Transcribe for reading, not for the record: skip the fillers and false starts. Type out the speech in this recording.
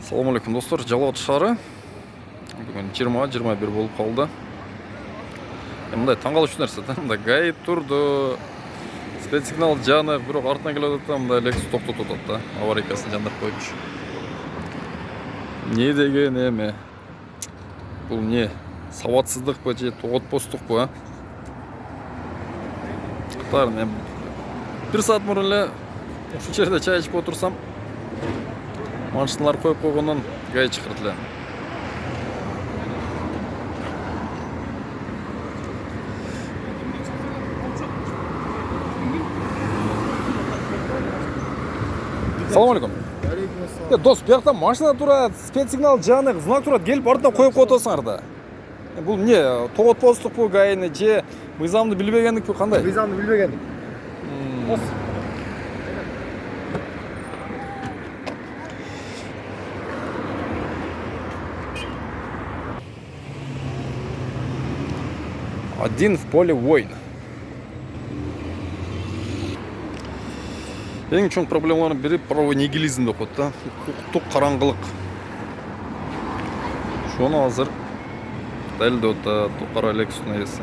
Салам алейкум достар, жалауат шары бүгін 20-21 болып қалды. Мындай таңғалыш нәрсе, мындай гаи тұрды, спецсигнал жанып, бирок артынан келе жатат, мындай Lexus токтотуп атат да, аварийкасын жандырып койчу. Не деген эме? Бул не? Сабатсыздыкпы же тоготпостукпу, а? Мен 1 саат мурун эле ушул жерде чай ичип отурсам, машиналар коюп койгондон гаи чакырт эле. Салам алейкум. Дос, бияқта машина турат, спецсигнал жанып, знак турат, келип артынан коюп коетосуңар да. Бул не, тоготпостукпу гаини же мыйзамды билбегендикпи кандай? Мыйзамды билбегендик. Один в поле воин. Эң чоң проблемалардын бири правовой нигилизм деп коет да, укуктук караңгылык. Шону азыр далилдеп атат Кара Lexustун ээси.